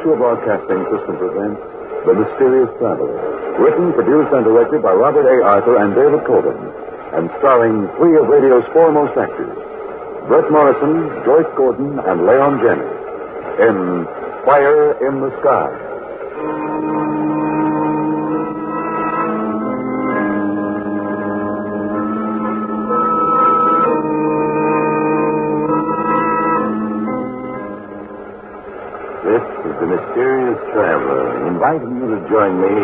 Mutual Broadcasting System presents The Mysterious Traveler, written, produced, and directed by Robert A. Arthur and David Coben, and starring three of radio's foremost actors, Bert Morrison, Joyce Gordon, and Leon Jennings, in Fire in the Sky. This is the Mysterious Traveler, inviting you to join me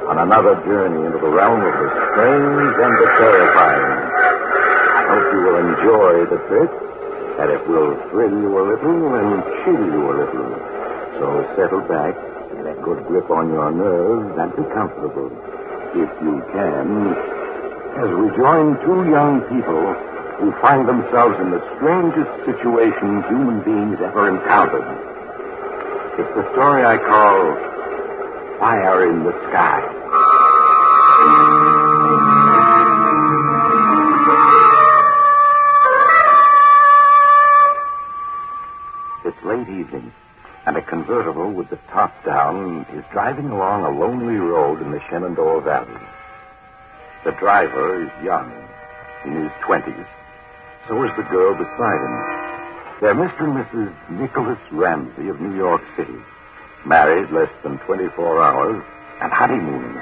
on another journey into the realm of the strange and the terrifying. I hope you will enjoy the trip, that it will thrill you a little and chill you a little. So settle back, get a good grip on your nerves, and be comfortable, if you can, as we join two young people who find themselves in the strangest situation human beings ever encountered. It's the story I call Fire in the Sky. It's late evening, and a convertible with the top down is driving along a lonely road in the Shenandoah Valley. The driver is young, in his 20s. So is the girl beside him. They're Mr. and Mrs. Nicholas Ramsey of New York City, married less than 24 hours and honeymooning.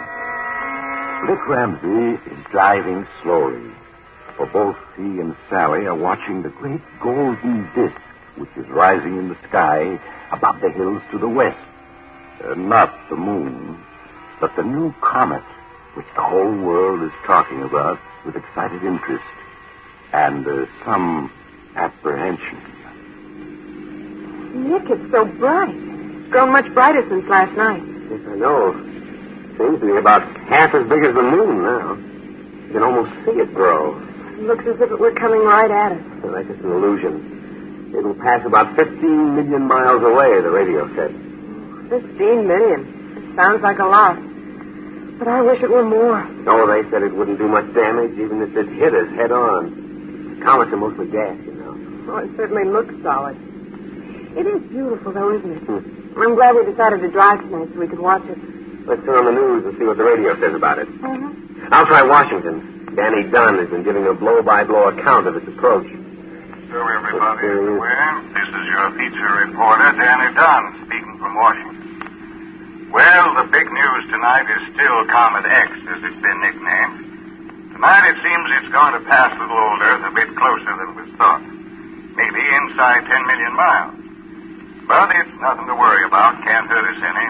Dick Ramsey is driving slowly, for both he and Sally are watching the great golden disk which is rising in the sky above the hills to the west. Not the moon, but the new comet which the whole world is talking about with excited interest and some apprehension. Nick, it's so bright. It's grown much brighter since last night. Yes, I know. Seems to be about half as big as the moon now. You can almost see it grow. It looks as if it were coming right at us. Well, that's just an illusion. It'll pass about 15 million miles away, the radio said. 15 million. It sounds like a lot. But I wish it were more. No, they said it wouldn't do much damage, even if it hit us head on. Comets are mostly gas, you know. Oh, it certainly looks solid. It is beautiful, though, isn't it? I'm glad we decided to drive tonight so we could watch it. Let's turn on the news and see what the radio says about it. Mm-hmm. I'll try Washington. Danny Dunn has been giving a blow-by-blow account of its approach. So everybody is aware, this is your feature reporter, Danny Dunn, speaking from Washington. Well, the big news tonight is still Comet X, as it's been nicknamed. Tonight it seems it's going to pass little old Earth a bit closer than was thought. Maybe inside 10 million miles. But it's nothing to worry about. Can't hurt us any.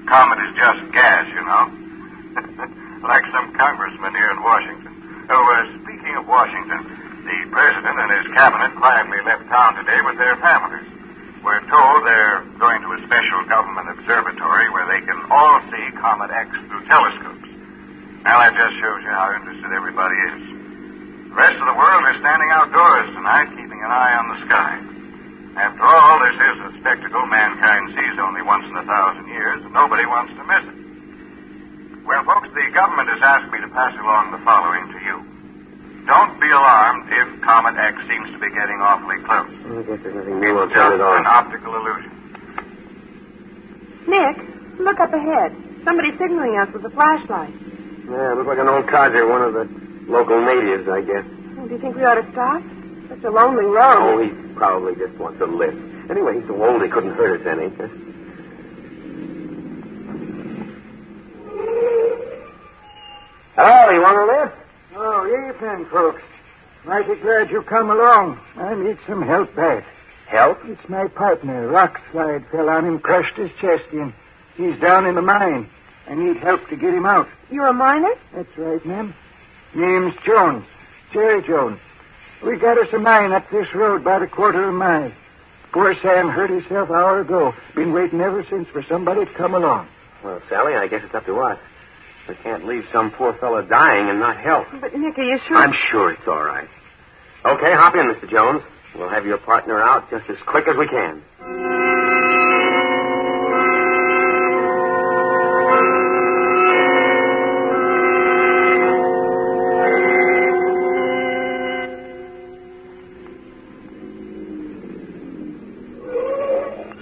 A comet is just gas, you know. Like some congressman here in Washington. Oh, speaking of Washington, the president and his cabinet quietly left town today with their families. We're told they're going to a special government observatory where they can all see Comet X through telescopes. Well, that just shows you how interested everybody is. The rest of the world is standing outdoors tonight, keeping an eye on the sky. After all, this is a spectacle mankind sees only once in 1,000 years, and nobody wants to miss it. Well, folks, the government has asked me to pass along the following to you. Don't be alarmed if Comet X seems to be getting awfully close. I guess there's nothing new It's about just it all. an optical illusion. Nick, look up ahead. Somebody's signaling us with a flashlight. Yeah, looks like an old codger, one of the local natives, I guess. Do you think we ought to stop? Such a lonely road. Oh, he probably just wants a lift. Anyway, he's so old he couldn't hurt us any. Hello, you want a lift? Oh, evening, folks. Mighty glad you come along. I need some help back. Help? It's my partner. Rock slide fell on him, crushed his chest in. He's down in the mine. I need help to get him out. You're a miner? That's right, ma'am. Name's Jones. Jerry Jones. We got us a mine up this road about a quarter of a mile. Poor Sam hurt himself an hour ago. Been waiting ever since for somebody to come along. Well, Sally, I guess it's up to us. We can't leave some poor fella dying and not help. But, Nick, are you sure? I'm sure it's all right. Okay, hop in, Mr. Jones. We'll have your partner out just as quick as we can.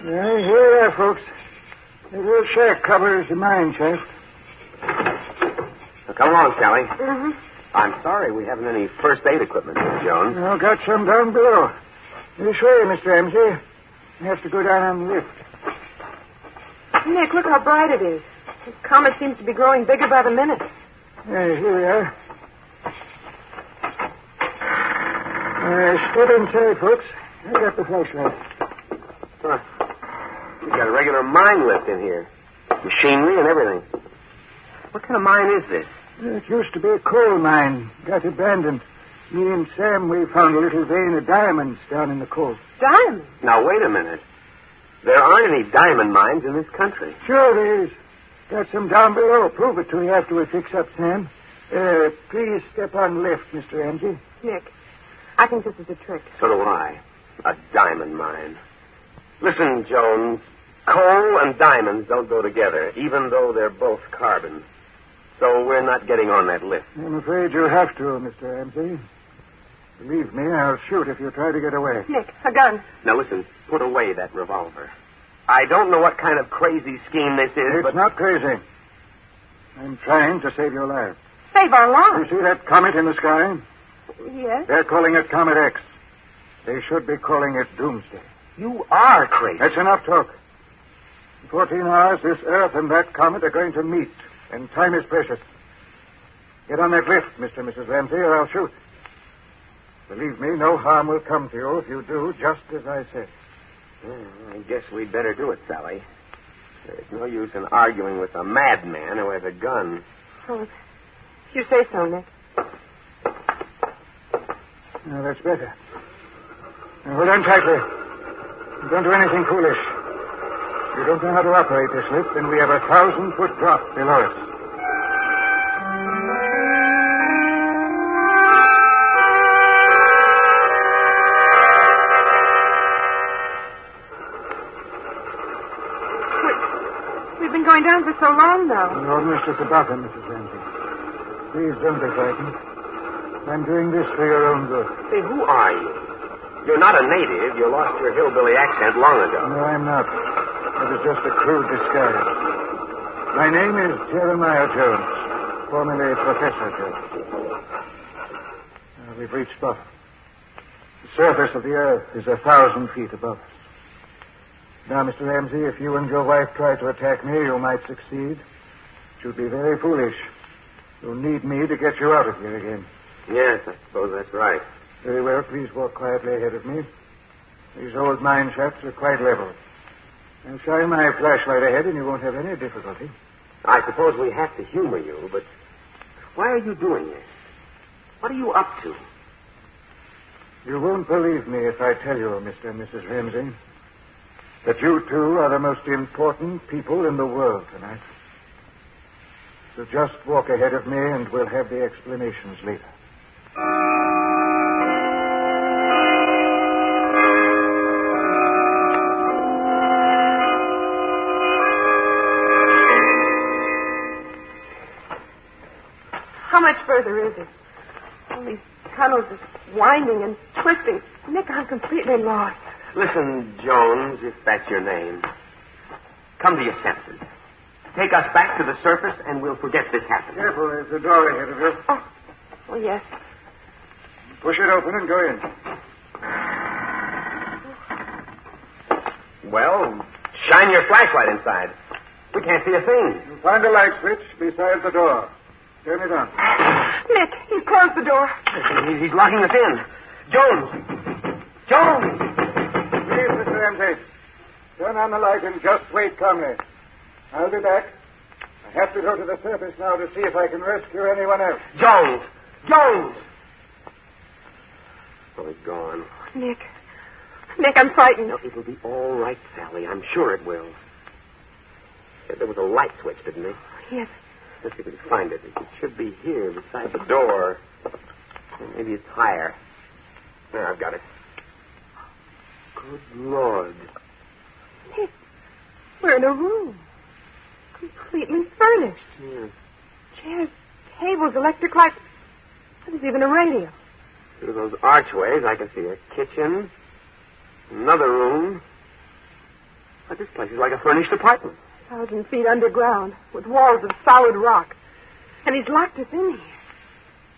Here, folks. The little shack covers the mine shaft. Now, come along, Sally. Mm-hmm. I'm sorry we haven't any first aid equipment, Miss Jones. Well, got some down below. This way, Mr. Ramsey. You have to go down on the lift. Nick, look how bright it is. This comet seems to be growing bigger by the minute. Here we are. Step inside, folks. I got the flashlight. Huh. We got a regular mine lift in here. Machinery and everything. What kind of mine is this? It used to be a coal mine. Got abandoned. Me and Sam, we found a little vein of diamonds down in the coal. Diamonds? Now, wait a minute. There aren't any diamond mines in this country. Sure there is. Got some down below. Prove it to you after we fix up, Sam. Please step on the lift, Mr. Ramsey. Nick, I think this is a trick. So do I. A diamond mine. Listen, Jones, coal and diamonds don't go together, even though they're both carbon. So we're not getting on that lift. I'm afraid you'll have to, Mr. Ramsey. Believe me, I'll shoot if you try to get away. Nick, a gun. Now, listen, put away that revolver. I don't know what kind of crazy scheme this is, It's but... not crazy. I'm trying to save your life. Save our lives. You see that comet in the sky? Yes? They're calling it Comet X. They should be calling it Doomsday. You are crazy. That's enough talk. In 14 hours, this Earth and that comet are going to meet, and time is precious. Get on that lift, Mr. and Mrs. Ramsey, or I'll shoot. Believe me, no harm will come to you if you do just as I said. I guess we'd better do it, Sally. There's no use in arguing with a madman who has a gun. Oh, if you say so, Nick. Now, that's better. Now, hold on tightly. Don't do anything foolish. You don't know how to operate this lift, and we have a 1,000-foot drop below us. We've been going down for so long now. You're almost at the bottom, Mrs. Ramsey. Please don't be frightened. I'm doing this for your own good. Say, who are you? You're not a native. You lost your hillbilly accent long ago. No, I'm not. It was just a crude disguise. My name is Jeremiah Jones, formerly Professor Jones. We've reached bottom. The surface of the Earth is 1,000 feet above us. Now, Mr. Ramsey, if you and your wife try to attack me, you might succeed. It would be very foolish. You'll need me to get you out of here again. Yes, I suppose that's right. Very well, please walk quietly ahead of me. These old mine shafts are quite level. I'll shine my flashlight ahead and you won't have any difficulty. I suppose we have to humor you, but why are you doing this? What are you up to? You won't believe me if I tell you, Mr. and Mrs. Ramsey, that you two are the most important people in the world tonight. So just walk ahead of me and we'll have the explanations later. How much further is it? All these tunnels are winding and twisting. Nick, I'm completely lost. Listen, Jones, if that's your name, come to your senses. Take us back to the surface and we'll forget this happened. Careful, there's a door ahead of you. Oh, yes. Push it open and go in. Well, shine your flashlight inside. We can't see a thing. You'll find a light switch beside the door. Turn it on. Nick, he's closed the door. He's locking us in. Jones! Jones! Please, Mr. Ramsey. Turn on the light and just wait calmly. I'll be back. I have to go to the surface now to see if I can rescue anyone else. Jones! Jones! Oh, he's gone. Nick, I'm frightened. No, it'll be all right, Sally. I'm sure it will. Said there was a light switch, didn't he? Yes. Let's see if we can find it. It should be here beside the door. Maybe it's higher. There, I've got it. Good Lord. Nick, we're in a room. Completely furnished. Yeah. Chairs, tables, electric lights. There's even a radio. Through those archways, I can see a kitchen, another room. But this place is like a furnished apartment. 1,000 feet underground with walls of solid rock. And he's locked us in here.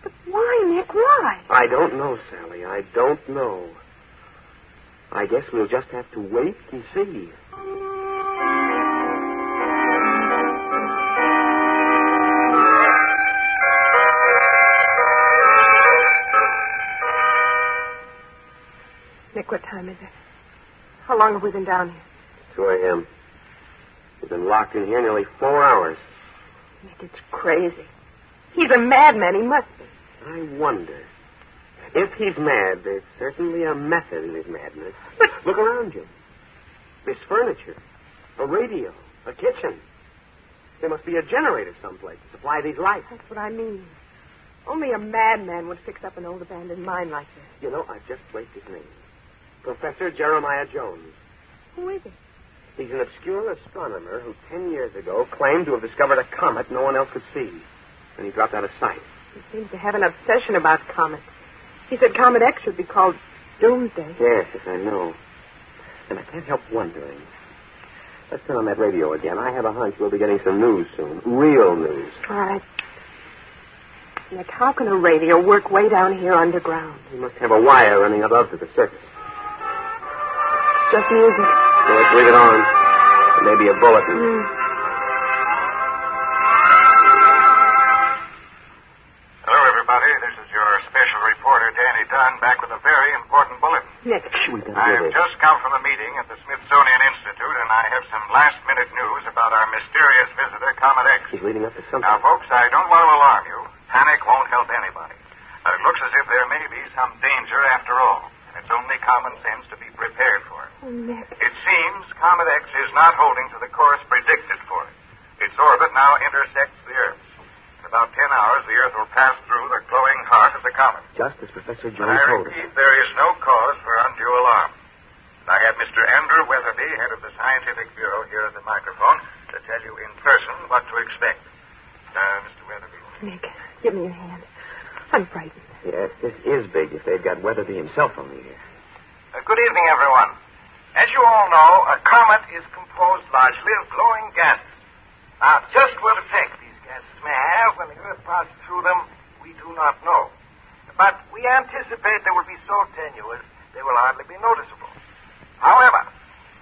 But why, Nick? Why? I don't know, Sally. I don't know. I guess we'll just have to wait and see. Nick, what time is it? How long have we been down here? 2 a.m. We've been locked in here nearly 4 hours. Nick, it's crazy. He's a madman. He must be. I wonder. If he's mad, there's certainly a method in his madness. But look around you. There's furniture, a radio, a kitchen. There must be a generator someplace to supply these lights. That's what I mean. Only a madman would fix up an old abandoned mine like this. You know, I've just placed his name. Professor Jeremiah Jones. Who is he? He's an obscure astronomer who 10 years ago claimed to have discovered a comet no one else could see. And he dropped out of sight. He seems to have an obsession about comets. He said Comet X should be called Doomsday. Yes, I know. And I can't help wondering. Let's turn on that radio again. I have a hunch we'll be getting some news soon. Real news. All right. Nick, how can a radio work way down here underground? He must have a wire running above to the surface. Just music. So let's leave it on. There may be a bulletin. Hello, everybody. This is your special reporter, Danny Dunn, back with a very important bulletin. Nick. I've just come from a meeting at the Smithsonian Institute, and I have some last-minute news about our mysterious visitor, Comet X. He's leading up to something. Now, folks, I don't want to alarm you. Panic won't help anybody. It looks as if there may be some danger after all. It's only common sense to be prepared for it. Oh, Nick. It seems Comet X is not holding to the course predicted for it. Its orbit now intersects the Earth. In about 10 hours, the Earth will pass through the glowing heart of the comet. Just as Professor But Jones I told us. repeat, there is no cause for undue alarm. I have Mr. Andrew Weatherby, head of the Scientific Bureau, here at the microphone to tell you in person what to expect. Mr. Weatherby. Nick, give me your hand. I'm frightened. Yes, this is big if they've got Weatherby himself on the air. Good evening, everyone. As you all know, a comet is composed largely of glowing gases. Now, just what effect these gases may have when the Earth passes through them, we do not know. But we anticipate they will be so tenuous they will hardly be noticeable. However,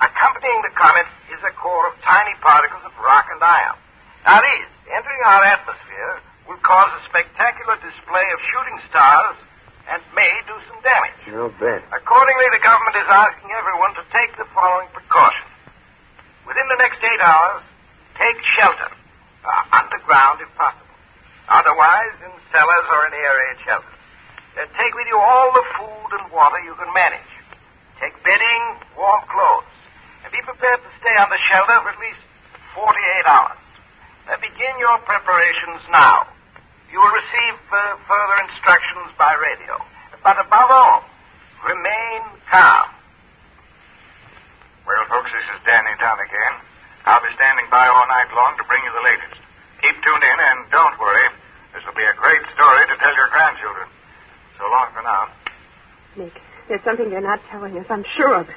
accompanying the comet is a core of tiny particles of rock and iron. Now, these, entering our atmosphere, will cause a spectacular display of shooting stars and may do some damage. I'll bet. Accordingly, the government is asking everyone to take the following precautions. Within the next 8 hours, take shelter. Underground, if possible. Otherwise, in cellars or in air-raid shelters. Take with you all the food and water you can manage. Take bedding, warm clothes. And be prepared to stay under shelter for at least 48 hours. Begin your preparations now. You will receive further instructions by radio. But above all, remain calm. Well, folks, this is Danny Dunn again. I'll be standing by all night long to bring you the latest. Keep tuned in, and don't worry. This will be a great story to tell your grandchildren. So long for now. Nick, there's something they're not telling us. I'm sure of it.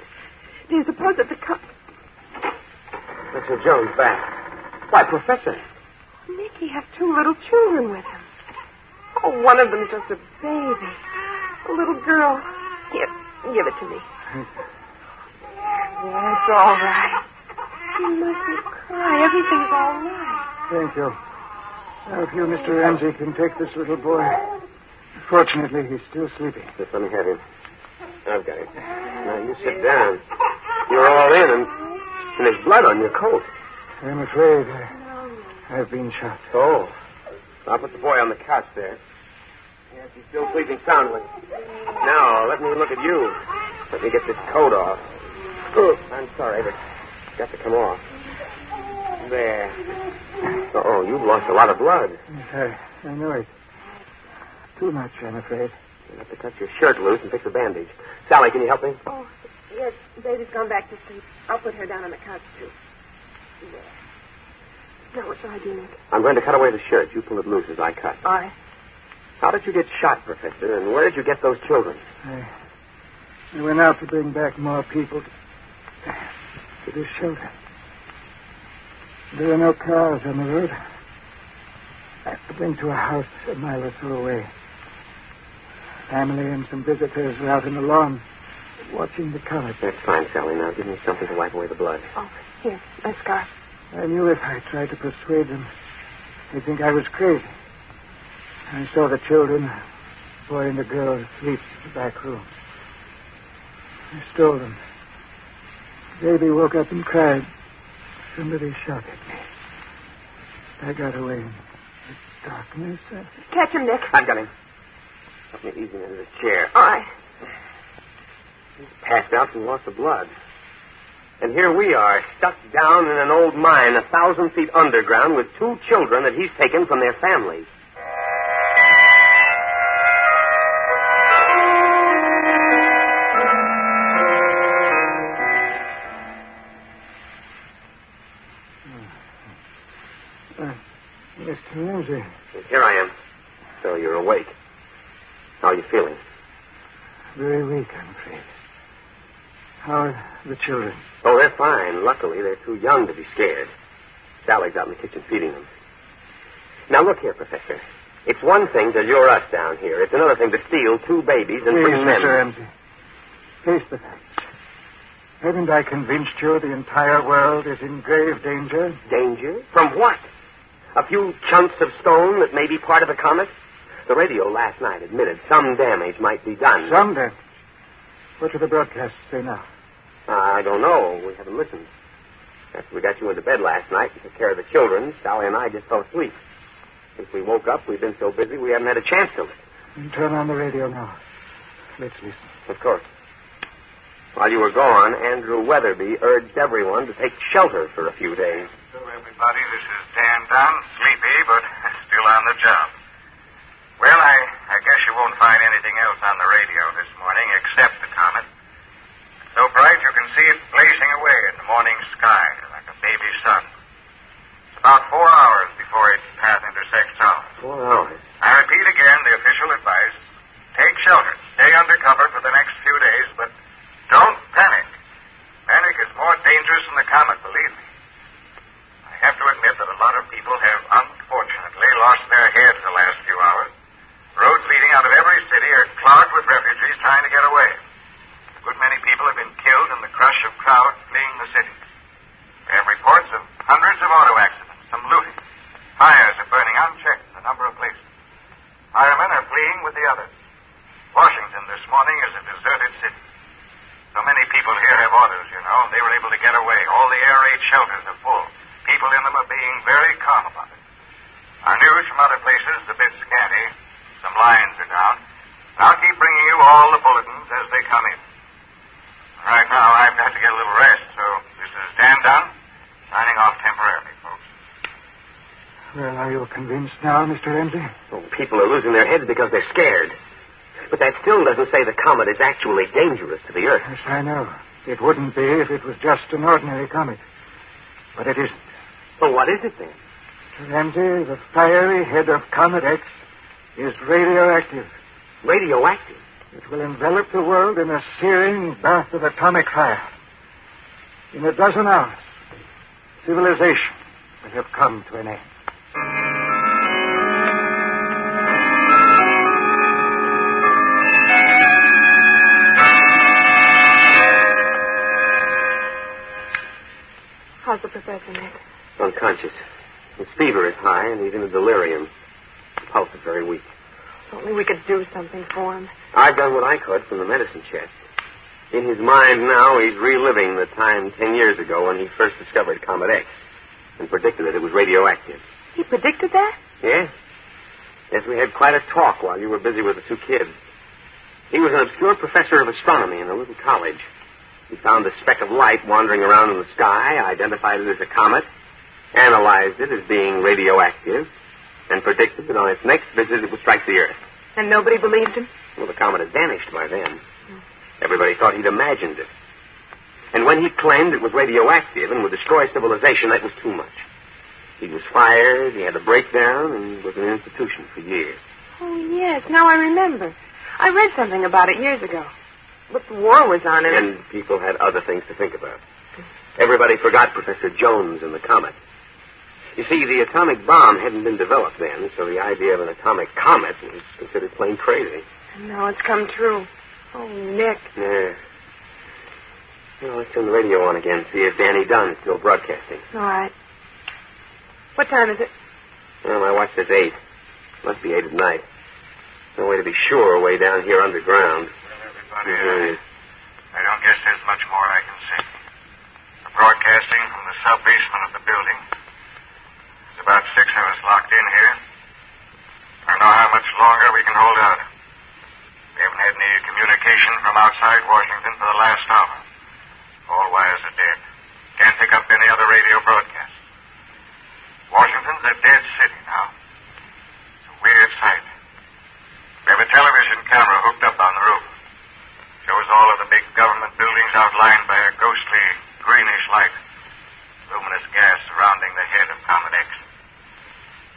Do you suppose that the Professor Jones back. Why, Professor? Nick, he has 2 little children with him. Oh, one of them's just a baby. A little girl. Here, give it to me. Yeah, it's all right. You mustn't cry. Everything's all right. Thank you. Now, if you, Mr. Ramsey, can take this little boy. Fortunately, he's still sleeping. Just let me have him. I've got him. Now, you sit down. You're all in, and there's blood on your coat. I'm afraid I've been shot. Oh. I'll put the boy on the couch there. Yes, he's still sleeping soundly. Now, let me look at you. Let me get this coat off. Oh, I'm sorry, but it's got to come off. There. Oh, you've lost a lot of blood. Yes, I know it. Too much, I'm afraid. You'll have to cut your shirt loose and fix a bandage. Sally, can you help me? Oh, yes, baby's gone back to sleep. I'll put her down on the couch, too. There. Now, what shall I do, Nick? I'm going to cut away the shirt. You pull it loose as I cut. All right. How did you get shot, Professor, and where did you get those children? I went out to bring back more people to this shelter. There are no cars on the road. I went to a house a mile or so away. Family and some visitors were out in the lawn watching the comet. That's fine, Sally. Now give me something to wipe away the blood. Oh, here, my scarf. I knew if I tried to persuade them, they'd think I was crazy. I saw the children, boy and the girl, asleep in the back room. I stole them. The baby woke up and cried. Somebody shot at me. I got away in the darkness. Catch him, Nick. I've got him. Help me ease him into the chair. All right. He's passed out from loss of blood. And here we are, stuck down in an old mine 1,000 feet underground with 2 children that he's taken from their families. Mr. Ramsey. Here I am. So you're awake. How are you feeling? Very weak, I'm afraid. How are the children? Oh, they're fine. Luckily, they're too young to be scared. Sally's out in the kitchen feeding them. Now, look here, Professor. It's one thing to lure us down here. It's another thing to steal 2 babies and bring them. Mr. Ramsey. Face the facts. Haven't I convinced you the entire world is in grave danger? Danger? From what? A few chunks of stone that may be part of a comet? The radio last night admitted some damage might be done. Some damage? What do the broadcasts say now? I don't know. We haven't listened. After we got you into bed last night and took care of the children, Sally and I just fell asleep. Since we woke up, we've been so busy we haven't had a chance to listen. Then turn on the radio now. Let's listen. Of course. While you were gone, Andrew Weatherby urged everyone to take shelter for a few days. So, everybody, this is Dan Dunn, sleepy, but still on the job. Well, I guess you won't find anything else on the radio this morning except the comet. So bright you can see it blazing away in the morning sky like a baby sun. It's about 4 hours before its path intersects ours. 4 hours? I repeat again the official advice. Take shelter. Stay under cover for the next few days, but don't panic. Panic is more dangerous than the comet, believe me. I have to admit that a lot of people have unfortunately lost their heads the last few hours. Roads leading out of every city are clogged with refugees trying to get away. A good many people have been killed in the crush of crowds fleeing the cities. We have reports of hundreds of auto accidents, some looting. Fires are burning unchecked in a number of places. Firemen are fleeing with the others. Washington this morning is a deserted city. So many people here have autos, you know. They were able to get away. All the air raid shelters are full. People in them are being very calm about it. Our news from other places is a bit scanty. Some lines are down. I'll keep bringing you all the bulletins as they come in. Right now, I've got to get a little rest, so this is Dan Dunn, signing off temporarily, folks. Well, are you convinced now, Mr. Ramsey? Oh, people are losing their heads because they're scared. But that still doesn't say the comet is actually dangerous to the Earth. Yes, I know. It wouldn't be if it was just an ordinary comet. But it isn't. Well, what is it then? Mr. Ramsey, the fiery head of Comet X is radioactive. Radioactive? It will envelop the world in a searing bath of atomic fire. In a dozen hours, civilization will have come to an end. How's the professor, Nick? Unconscious. His fever is high, and he's in a delirium. His pulse is very weak. If only we could do something for him. I've done what I could from the medicine chest. In his mind now, he's reliving the time 10 years ago when he first discovered Comet X and predicted that it was radioactive. He predicted that? Yes. Yes, we had quite a talk while you were busy with the 2 kids. He was an obscure professor of astronomy in a little college. He found a speck of light wandering around in the sky, identified it as a comet, analyzed it as being radioactive, and predicted that on its next visit it would strike the Earth. And nobody believed him? Well, the comet had vanished by then. Everybody thought he'd imagined it. And when he claimed it was radioactive and would destroy civilization, that was too much. He was fired, he had a breakdown, and was in an institution for years. Oh, yes. Now I remember. I read something about it years ago. But the war was on, and people had other things to think about. Everybody forgot Professor Jones and the comet. You see, the atomic bomb hadn't been developed then, so the idea of an atomic comet was considered plain crazy. And now it's come true. Oh, Nick. Yeah. Well, let's turn the radio on again, see if Danny Dunn is still broadcasting. All right. What time is it? Well, my watch says 8. Must be 8 at night. No way to be sure way down here underground. Everybody, I don't guess there's much more I can say. We're broadcasting from the sub-basement of the building. There's about 6 of us locked in here. I don't know how much longer we can hold out. We haven't had any communication from outside Washington for the last hour. All wires are dead. Can't pick up any other radio broadcasts. Washington's a dead city now. It's a weird sight. We have a television camera hooked up on the roof. Shows all of the big government buildings outlined by a ghostly, greenish light. Luminous gas surrounding the head of Comet X.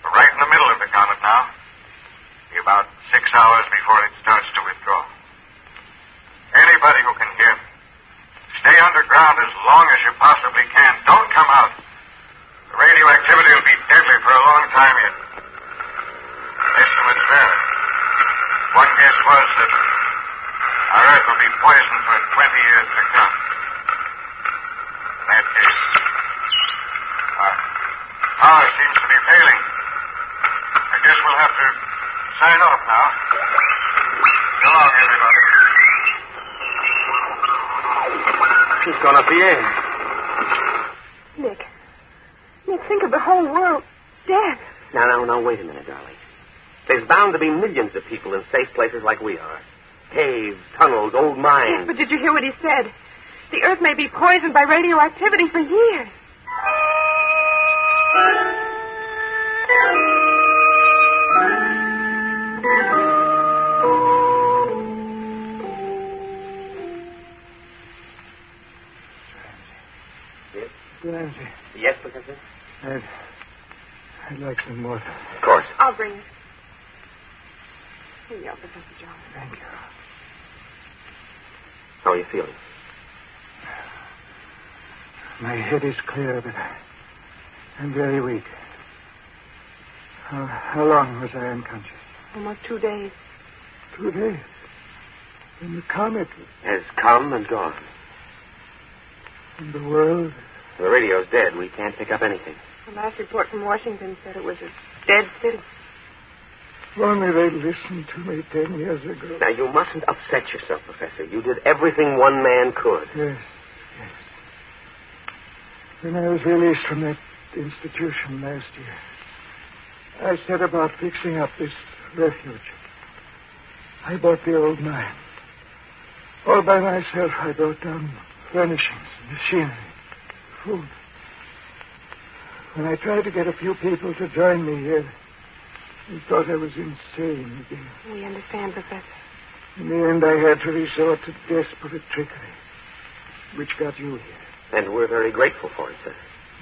We're right in the middle of the comet now. Be about 6 hours before it starts to withdraw. Anybody who can hear me, stay underground as long as you possibly can. Don't come out. The radioactivity will be deadly for a long time yet. Estimates vary. One guess was that our Earth will be poisoned for 20 years to come. In that case, our power seems to be failing. I guess we'll have to sign off now. So long, everybody. He's gone up the air. Nick, think of the whole world dead. Now, wait a minute, darling. There's bound to be millions of people in safe places like we are. Caves, tunnels, old mines. Yes, but did you hear what he said? The Earth may be poisoned by radioactivity for years. Ramsey. Yes, Professor? I'd like some water. Of course. I'll bring it. Here you are, Professor Jones. Thank you. How are you feeling? My head is clear, but I'm very weak. How long was I unconscious? Almost 2 days. 2 days. And the comet Has come and gone. and the world. The radio's dead. We can't pick up anything. The last report from Washington said it was a dead city. If only they'd listened to me 10 years ago. Now, you mustn't upset yourself, Professor. You did everything one man could. Yes. When I was released from that institution last year, I set about fixing up this refuge. I bought the old mine. All by myself, I brought down furnishings, machinery, food. When I tried to get a few people to join me here, they thought I was insane again. We understand, Professor. In the end, I had to resort to desperate trickery, which got you here. And we're very grateful for it, sir.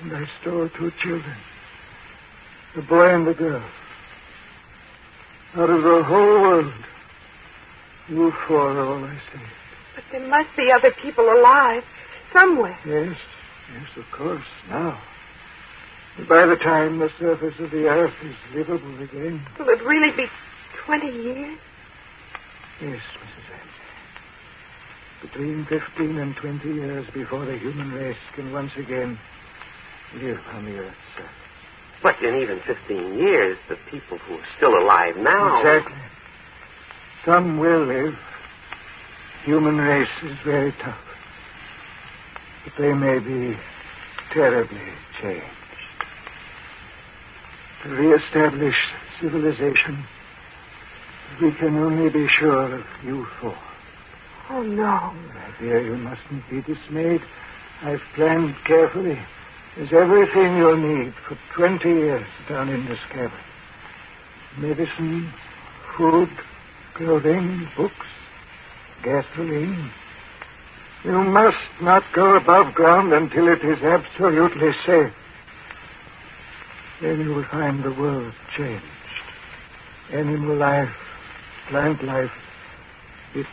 And I stole 2 children, the boy and the girl. Out of the whole world, you 4 are all I saved. But there must be other people alive somewhere. Yes, of course, now. By the time the surface of the earth is livable again. Will it really be 20 years? Yes, Mrs. Ramsey. Between 15 and 20 years before the human race can once again live on the earth's surface. But in even 15 years, the people who are still alive now... Exactly. Some will live. Human race is very tough. But they may be terribly changed. To reestablish civilization, we can only be sure of you 4. Oh, no. My dear, you mustn't be dismayed. I've planned carefully. There's everything you'll need for 20 years down in this cabin. Medicine, food, clothing, books, gasoline. You must not go above ground until it is absolutely safe. Then you will find the world changed. Animal life, plant life, it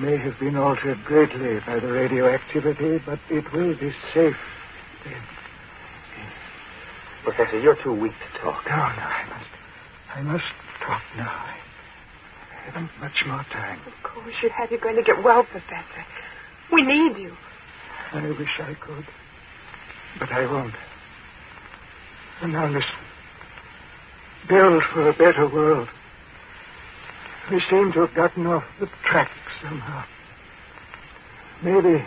may have been altered greatly by the radioactivity, but it will be safe then. Professor, you're too weak to talk. No, I must talk now. I haven't much more time. Of course you have. You're going to get well, Professor. We need you. I wish I could. But I won't. And now listen. Build for a better world. We seem to have gotten off the track somehow. Maybe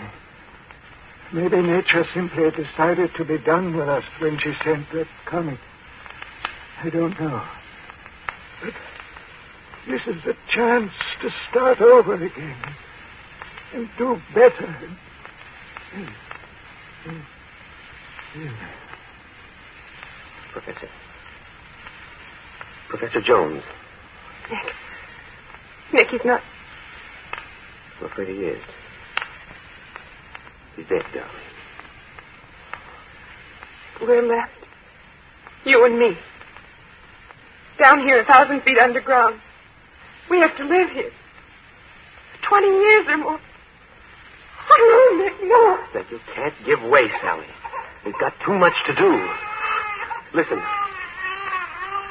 nature simply decided to be done with us when she sent that comet. I don't know. But this is a chance to start over again and do better. Professor Jones. Nick, he's not... I'm afraid he is. He's dead, darling. We're left. You and me. Down here 1,000 feet underground. We have to live here. 20 years or more. Oh, no, Nick, no. That you can't give way, Sally. We've got too much to do. Listen.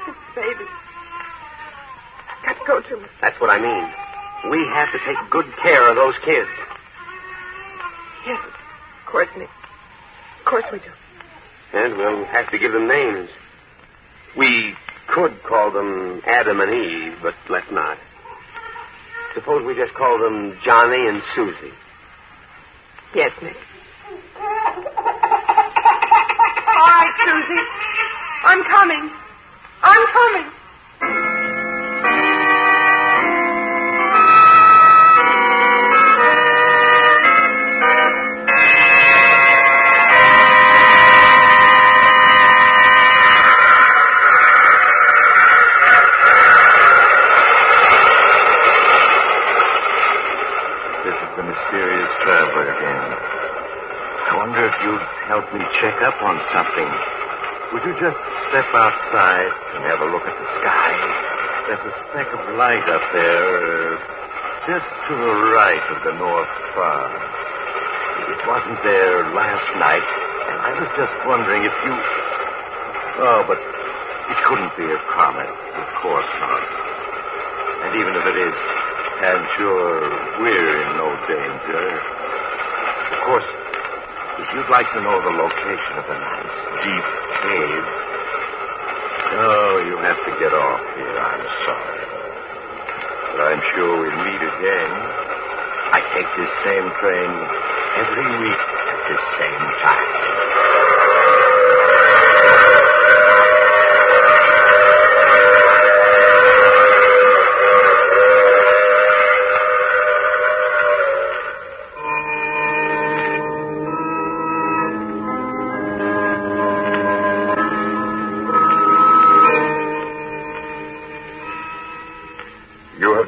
This baby. Got to go to him. That's what I mean. We have to take good care of those kids. Yes, of course, Nick. Of course we do. And we'll have to give them names. We could call them Adam and Eve, but let's not. Suppose we just call them Johnny and Susie. Yes, Nick. All right, Susie. I'm coming. I'm coming. Help me check up on something. Would you just step outside and have a look at the sky? There's a speck of light up there, just to the right of the North Star. It wasn't there last night, and I was just wondering if you... Oh, but it couldn't be a comet. Of course not. And even if it is, I'm sure we're in no danger. Of course, if you'd like to know the location of a nice, deep cave... Oh, you have to get off here. I'm sorry. But I'm sure we'll meet again. I take this same train every week at this same time.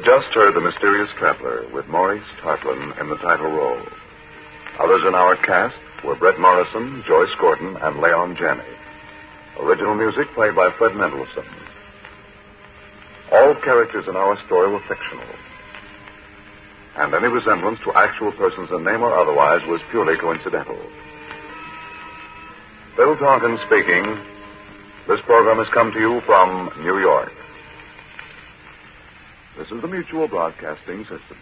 Just heard The Mysterious Traveler with Maurice Tarplin in the title role. Others in our cast were Brett Morrison, Joyce Gordon, and Leon Janney. Original music played by Fred Mendelssohn. All characters in our story were fictional, and any resemblance to actual persons in name or otherwise was purely coincidental. Bill Taunton speaking. This program has come to you from New York. This is the Mutual Broadcasting System.